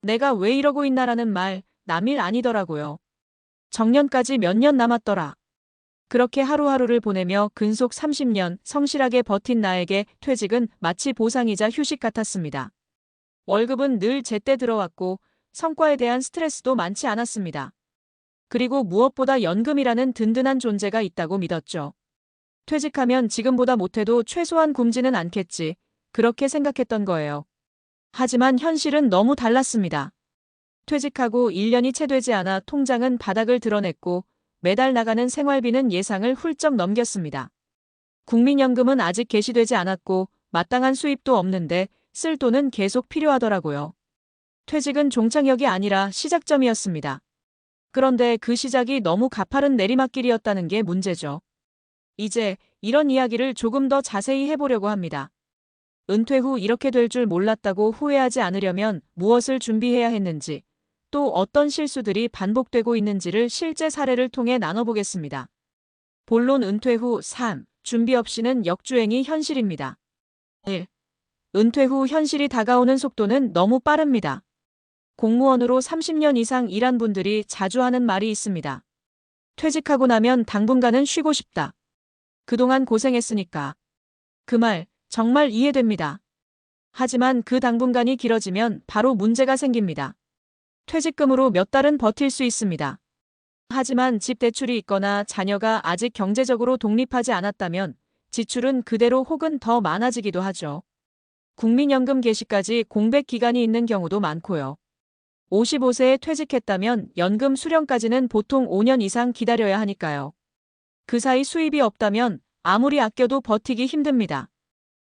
내가 왜 이러고 있나라는 말, 남일 아니더라고요. 정년까지 몇 년 남았더라. 그렇게 하루하루를 보내며 근속 30년 성실하게 버틴 나에게 퇴직은 마치 보상이자 휴식 같았습니다. 월급은 늘 제때 들어왔고 성과에 대한 스트레스도 많지 않았습니다. 그리고 무엇보다 연금이라는 든든한 존재가 있다고 믿었죠. 퇴직하면 지금보다 못해도 최소한 굶지는 않겠지. 그렇게 생각했던 거예요. 하지만 현실은 너무 달랐습니다. 퇴직하고 1년이 채 되지 않아 통장은 바닥을 드러냈고 매달 나가는 생활비는 예상을 훌쩍 넘겼습니다. 국민연금은 아직 개시되지 않았고 마땅한 수입도 없는데 쓸 돈은 계속 필요하더라고요. 퇴직은 종착역이 아니라 시작점이었습니다. 그런데 그 시작이 너무 가파른 내리막길이었다는 게 문제죠. 이제 이런 이야기를 조금 더 자세히 해보려고 합니다. 은퇴 후 이렇게 될 줄 몰랐다고 후회하지 않으려면 무엇을 준비해야 했는지, 또 어떤 실수들이 반복되고 있는지를 실제 사례를 통해 나눠보겠습니다. 본론 은퇴 후 삶, 준비 없이는 역주행이 현실입니다. 1. 은퇴 후 현실이 다가오는 속도는 너무 빠릅니다. 공무원으로 30년 이상 일한 분들이 자주 하는 말이 있습니다. 퇴직하고 나면 당분간은 쉬고 싶다. 그동안 고생했으니까. 그 말, 정말 이해됩니다. 하지만 그 당분간이 길어지면 바로 문제가 생깁니다. 퇴직금으로 몇 달은 버틸 수 있습니다. 하지만 집 대출이 있거나 자녀가 아직 경제적으로 독립하지 않았다면 지출은 그대로 혹은 더 많아지기도 하죠. 국민연금 개시까지 공백 기간이 있는 경우도 많고요. 55세에 퇴직했다면 연금 수령까지는 보통 5년 이상 기다려야 하니까요. 그 사이 수입이 없다면 아무리 아껴도 버티기 힘듭니다.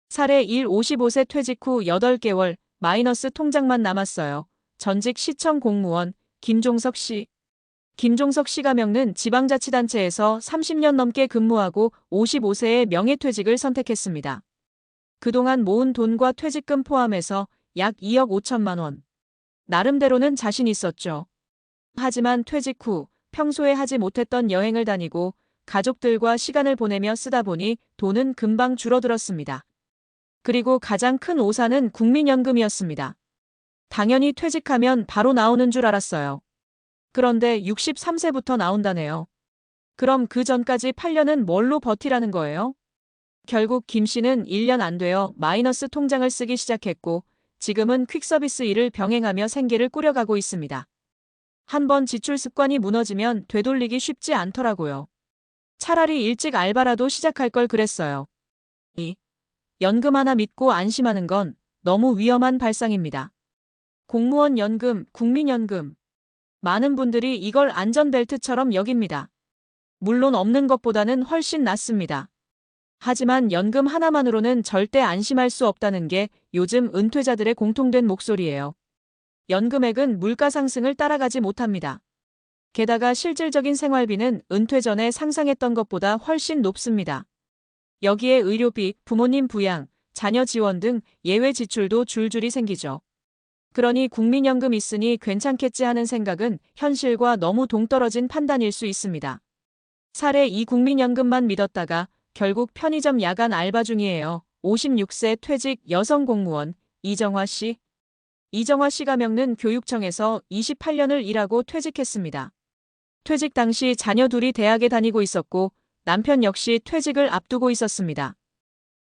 사례 1 55세 퇴직 후 8개월 마이너스 통장만 남았어요. 전직 시청 공무원 김종석 씨. 김종석 씨가 겪는 지방자치단체에서 30년 넘게 근무하고 55세에 명예퇴직을 선택했습니다. 그동안 모은 돈과 퇴직금 포함해서 약 2억 5천만 원. 나름대로는 자신 있었죠. 하지만 퇴직 후 평소에 하지 못했던 여행을 다니고 가족들과 시간을 보내며 쓰다 보니 돈은 금방 줄어들었습니다. 그리고 가장 큰 오산은 국민연금이었습니다. 당연히 퇴직하면 바로 나오는 줄 알았어요. 그런데 63세부터 나온다네요. 그럼 그 전까지 8년은 뭘로 버티라는 거예요? 결국 김 씨는 1년 안 되어 마이너스 통장을 쓰기 시작했고 지금은 퀵서비스 일을 병행하며 생계를 꾸려가고 있습니다. 한번 지출 습관이 무너지면 되돌리기 쉽지 않더라고요. 차라리 일찍 알바라도 시작할 걸 그랬어요. 2. 연금 하나 믿고 안심하는 건 너무 위험한 발상입니다. 공무원 연금, 국민연금. 많은 분들이 이걸 안전벨트처럼 여깁니다. 물론 없는 것보다는 훨씬 낫습니다. 하지만 연금 하나만으로는 절대 안심할 수 없다는 게 요즘 은퇴자들의 공통된 목소리예요. 연금액은 물가 상승을 따라가지 못합니다. 게다가 실질적인 생활비는 은퇴 전에 상상했던 것보다 훨씬 높습니다. 여기에 의료비, 부모님 부양, 자녀 지원 등 예외 지출도 줄줄이 생기죠. 그러니 국민연금 있으니 괜찮겠지 하는 생각은 현실과 너무 동떨어진 판단일 수 있습니다. 사례 2 국민연금만 믿었다가 결국 편의점 야간 알바 중이에요. 56세 퇴직 여성 공무원 이정화 씨. 이정화 씨가 겪는 교육청에서 28년을 일하고 퇴직했습니다. 퇴직 당시 자녀 둘이 대학에 다니고 있었고 남편 역시 퇴직을 앞두고 있었습니다.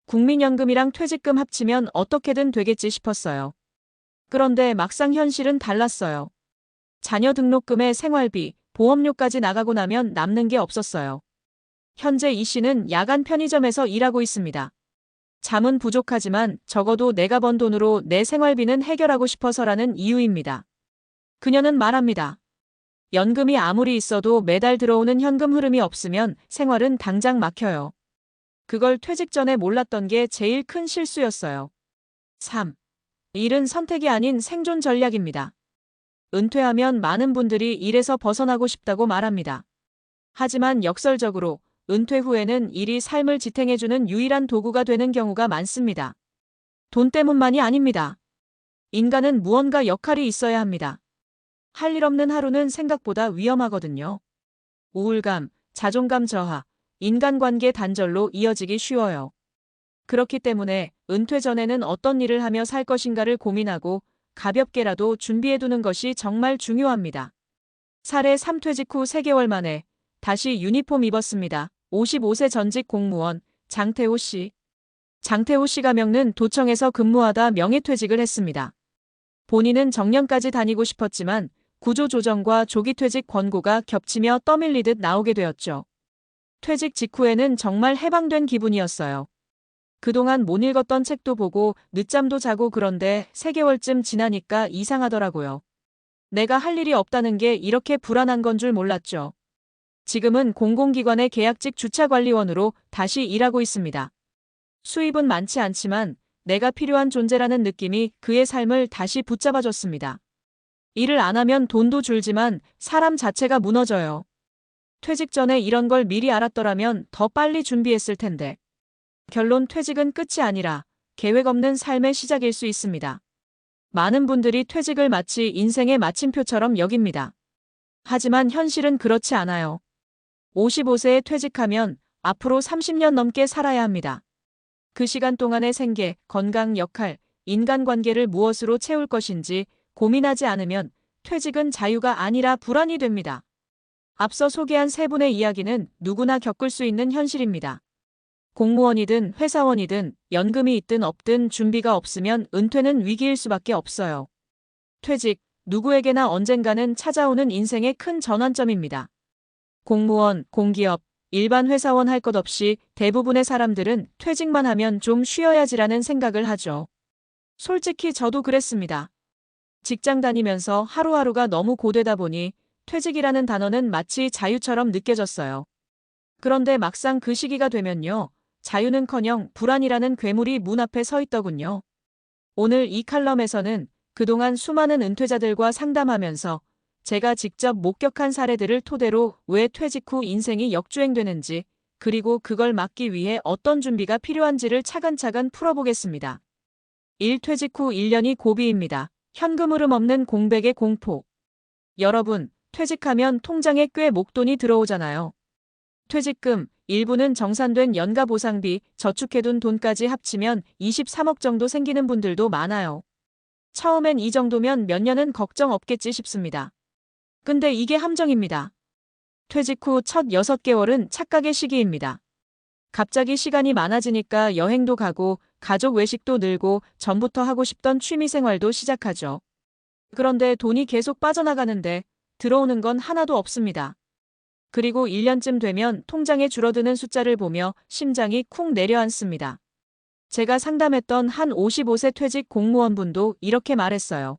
국민연금이랑 퇴직금 합치면 어떻게든 되겠지 싶었어요. 그런데 막상 현실은 달랐어요. 자녀 등록금에 생활비, 보험료까지 나가고 나면 남는 게 없었어요. 현재 이 씨는 야간 편의점에서 일하고 있습니다. 잠은 부족하지만 적어도 내가 번 돈으로 내 생활비는 해결하고 싶어서라는 이유입니다. 그녀는 말합니다. 연금이 아무리 있어도 매달 들어오는 현금 흐름이 없으면 생활은 당장 막혀요. 그걸 퇴직 전에 몰랐던 게 제일 큰 실수였어요. 3. 일은 선택이 아닌 생존 전략입니다. 은퇴하면 많은 분들이 일에서 벗어나고 싶다고 말합니다. 하지만 역설적으로 은퇴 후에는 일이 삶을 지탱해주는 유일한 도구가 되는 경우가 많습니다. 돈 때문만이 아닙니다. 인간은 무언가 역할이 있어야 합니다. 할 일 없는 하루는 생각보다 위험하거든요. 우울감, 자존감 저하, 인간관계 단절로 이어지기 쉬워요. 그렇기 때문에 은퇴 전에는 어떤 일을 하며 살 것인가를 고민하고 가볍게라도 준비해두는 것이 정말 중요합니다. 사례 3 퇴직 후 3개월 만에 다시 유니폼 입었습니다. 55세 전직 공무원 장태호 씨. 장태호 씨가 겪는 도청에서 근무하다 명예퇴직을 했습니다. 본인은 정년까지 다니고 싶었지만 구조조정과 조기퇴직 권고가 겹치며 떠밀리듯 나오게 되었죠. 퇴직 직후에는 정말 해방된 기분이었어요. 그동안 못 읽었던 책도 보고 늦잠도 자고 그런데 3개월쯤 지나니까 이상하더라고요. 내가 할 일이 없다는 게 이렇게 불안한 건 줄 몰랐죠. 지금은 공공기관의 계약직 주차관리원으로 다시 일하고 있습니다. 수입은 많지 않지만 내가 필요한 존재라는 느낌이 그의 삶을 다시 붙잡아줬습니다. 일을 안 하면 돈도 줄지만 사람 자체가 무너져요. 퇴직 전에 이런 걸 미리 알았더라면 더 빨리 준비했을 텐데. 결론 퇴직은 끝이 아니라 계획 없는 삶의 시작일 수 있습니다. 많은 분들이 퇴직을 마치 인생의 마침표처럼 여깁니다. 하지만 현실은 그렇지 않아요. 55세에 퇴직하면 앞으로 30년 넘게 살아야 합니다. 그 시간 동안의 생계, 건강, 역할, 인간관계를 무엇으로 채울 것인지 고민하지 않으면 퇴직은 자유가 아니라 불안이 됩니다. 앞서 소개한 3분의 이야기는 누구나 겪을 수 있는 현실입니다. 공무원이든 회사원이든 연금이 있든 없든 준비가 없으면 은퇴는 위기일 수밖에 없어요. 퇴직, 누구에게나 언젠가는 찾아오는 인생의 큰 전환점입니다. 공무원, 공기업, 일반 회사원 할 것 없이 대부분의 사람들은 퇴직만 하면 좀 쉬어야지라는 생각을 하죠. 솔직히 저도 그랬습니다. 직장 다니면서 하루하루가 너무 고되다 보니 퇴직이라는 단어는 마치 자유처럼 느껴졌어요. 그런데 막상 그 시기가 되면요. 자유는커녕 불안이라는 괴물이 문 앞에 서 있더군요. 오늘 이 칼럼에서는 그동안 수많은 은퇴자들과 상담하면서 제가 직접 목격한 사례들을 토대로 왜 퇴직 후 인생이 역주행되는지 그리고 그걸 막기 위해 어떤 준비가 필요한지를 차근차근 풀어보겠습니다. 1. 퇴직 후 1년이 고비입니다. 현금 흐름 없는 공백의 공포. 여러분, 퇴직하면 통장에 꽤 목돈이 들어오잖아요. 퇴직금, 일부는 정산된 연가 보상비, 저축해둔 돈까지 합치면 23억 정도 생기는 분들도 많아요. 처음엔 이 정도면 몇 년은 걱정 없겠지 싶습니다. 근데 이게 함정입니다. 퇴직 후 첫 6개월은 착각의 시기입니다. 갑자기 시간이 많아지니까 여행도 가고 가족 외식도 늘고 전부터 하고 싶던 취미생활도 시작하죠. 그런데 돈이 계속 빠져나가는데 들어오는 건 하나도 없습니다. 그리고 1년쯤 되면 통장에 줄어드는 숫자를 보며 심장이 쿵 내려앉습니다. 제가 상담했던 한 55세 퇴직 공무원분도 이렇게 말했어요.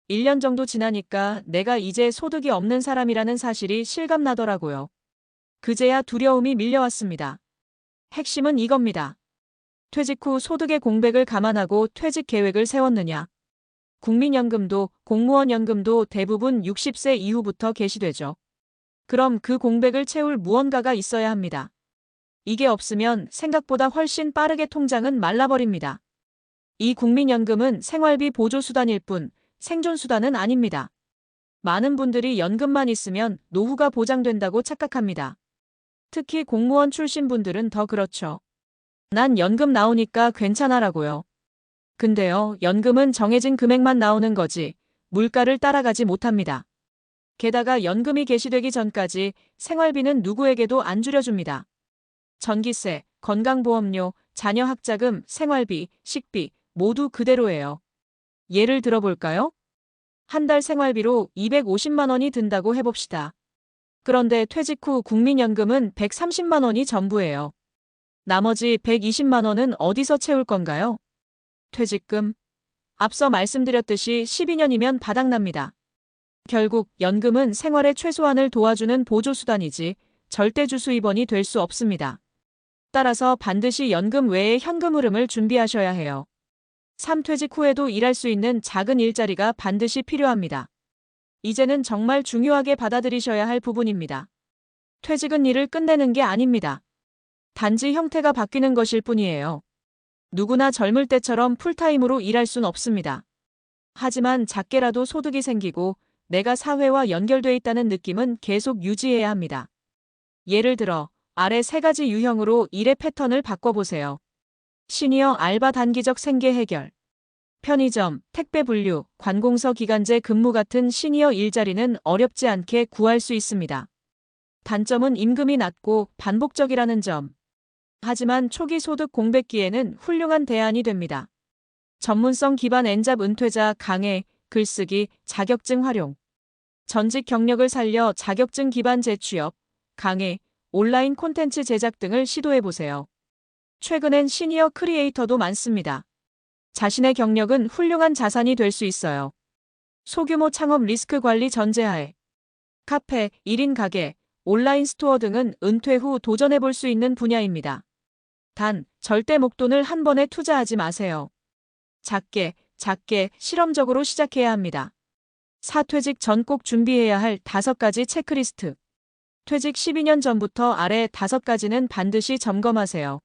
1년 정도 지나니까 내가 이제 소득이 없는 사람이라는 사실이 실감나더라고요. 그제야 두려움이 밀려왔습니다. 핵심은 이겁니다. 퇴직 후 소득의 공백을 감안하고 퇴직 계획을 세웠느냐. 국민연금도 공무원연금도 대부분 60세 이후부터 개시되죠. 그럼 그 공백을 채울 무언가가 있어야 합니다. 이게 없으면 생각보다 훨씬 빠르게 통장은 말라버립니다. 이 국민연금은 생활비 보조수단일 뿐 생존수단은 아닙니다. 많은 분들이 연금만 있으면 노후가 보장된다고 착각합니다. 특히 공무원 출신 분들은 더 그렇죠. 난 연금 나오니까 괜찮아라고요. 근데요, 연금은 정해진 금액만 나오는 거지 물가를 따라가지 못합니다. 게다가 연금이 개시되기 전까지 생활비는 누구에게도 안 줄여줍니다. 전기세, 건강보험료, 자녀 학자금, 생활비, 식비 모두 그대로예요. 예를 들어볼까요? 한 달 생활비로 250만 원이 든다고 해봅시다. 그런데 퇴직 후 국민연금은 130만 원이 전부예요. 나머지 120만 원은 어디서 채울 건가요? 퇴직금. 앞서 말씀드렸듯이 12년이면 바닥납니다. 결국 연금은 생활의 최소한을 도와주는 보조수단이지 절대주 수입원이 될 수 없습니다. 따라서 반드시 연금 외에 현금 흐름을 준비하셔야 해요. 3. 퇴직 후에도 일할 수 있는 작은 일자리가 반드시 필요합니다. 이제는 정말 중요하게 받아들이셔야 할 부분입니다. 퇴직은 일을 끝내는 게 아닙니다. 단지 형태가 바뀌는 것일 뿐이에요. 누구나 젊을 때처럼 풀타임으로 일할 순 없습니다. 하지만 작게라도 소득이 생기고 내가 사회와 연결돼 있다는 느낌은 계속 유지해야 합니다. 예를 들어 아래 3가지 유형으로 일의 패턴을 바꿔보세요. 시니어 알바 단기적 생계 해결. 편의점, 택배 분류, 관공서 기간제 근무 같은 시니어 일자리는 어렵지 않게 구할 수 있습니다. 단점은 임금이 낮고 반복적이라는 점. 하지만 초기 소득 공백기에는 훌륭한 대안이 됩니다. 전문성 기반 N잡 은퇴자 강해, 글쓰기, 자격증 활용. 전직 경력을 살려 자격증 기반 재취업, 강해, 온라인 콘텐츠 제작 등을 시도해보세요. 최근엔 시니어 크리에이터도 많습니다. 자신의 경력은 훌륭한 자산이 될 수 있어요. 소규모 창업 리스크 관리 전제하에 카페, 1인 가게, 온라인 스토어 등은 은퇴 후 도전해볼 수 있는 분야입니다. 단, 절대 목돈을 한 번에 투자하지 마세요. 작게 실험적으로 시작해야 합니다. 사퇴직 전 꼭 준비해야 할 5가지 체크리스트. 퇴직 12년 전부터 아래 5가지는 반드시 점검하세요.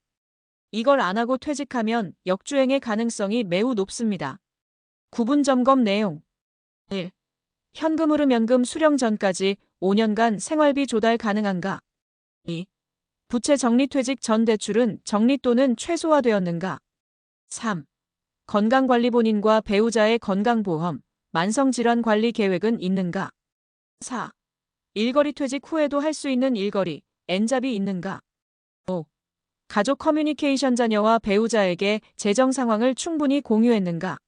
이걸 안 하고 퇴직하면 역주행의 가능성이 매우 높습니다. 구분 점검 내용 1. 현금 흐름 연금 수령 전까지 5년간 생활비 조달 가능한가? 2. 부채 정리 퇴직 전 대출은 정리 또는 최소화되었는가? 3. 건강관리 본인과 배우자의 건강보험, 만성질환 관리 계획은 있는가? 4. 일거리 퇴직 후에도 할 수 있는 일거리, N잡이 있는가? 5. 가족 커뮤니케이션 자녀와 배우자에게 재정 상황을 충분히 공유했는가?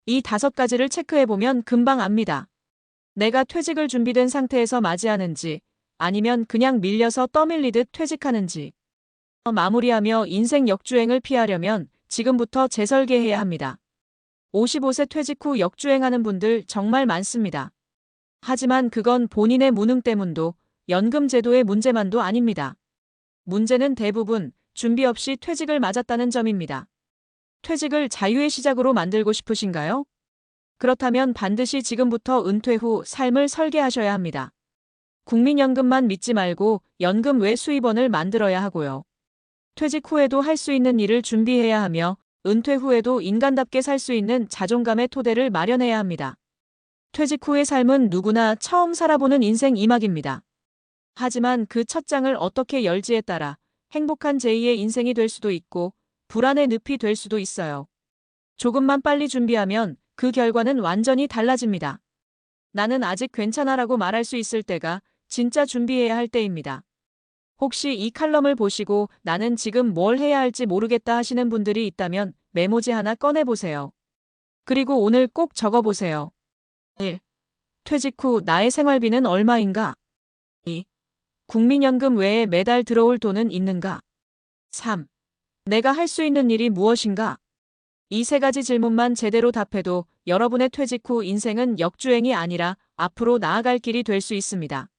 이 5가지를 체크해보면 금방 압니다. 내가 퇴직을 준비된 상태에서 맞이하는지 아니면 그냥 밀려서 떠밀리듯 퇴직하는지. 마무리하며 인생 역주행을 피하려면 지금부터 재설계해야 합니다. 55세 퇴직 후 역주행하는 분들 정말 많습니다. 하지만 그건 본인의 무능 때문도 연금 제도의 문제만도 아닙니다. 문제는 대부분 준비 없이 퇴직을 맞았다는 점입니다. 퇴직을 자유의 시작으로 만들고 싶으신가요? 그렇다면 반드시 지금부터 은퇴 후 삶을 설계하셔야 합니다. 국민연금만 믿지 말고 연금 외 수입원을 만들어야 하고요. 퇴직 후에도 할 수 있는 일을 준비해야 하며 은퇴 후에도 인간답게 살 수 있는 자존감의 토대를 마련해야 합니다. 퇴직 후의 삶은 누구나 처음 살아보는 인생 2막입니다. 하지만 그 첫 장을 어떻게 열지에 따라 행복한 제2의 인생이 될 수도 있고 불안의 늪이 될 수도 있어요. 조금만 빨리 준비하면 그 결과는 완전히 달라집니다. 나는 아직 괜찮아라고 말할 수 있을 때가 진짜 준비해야 할 때입니다. 혹시 이 칼럼을 보시고 나는 지금 뭘 해야 할지 모르겠다 하시는 분들이 있다면 메모지 하나 꺼내보세요. 그리고 오늘 꼭 적어보세요. 1. 퇴직 후 나의 생활비는 얼마인가? 2. 국민연금 외에 매달 들어올 돈은 있는가? 3. 내가 할 수 있는 일이 무엇인가? 이 3가지 질문만 제대로 답해도 여러분의 퇴직 후 인생은 역주행이 아니라 앞으로 나아갈 길이 될 수 있습니다.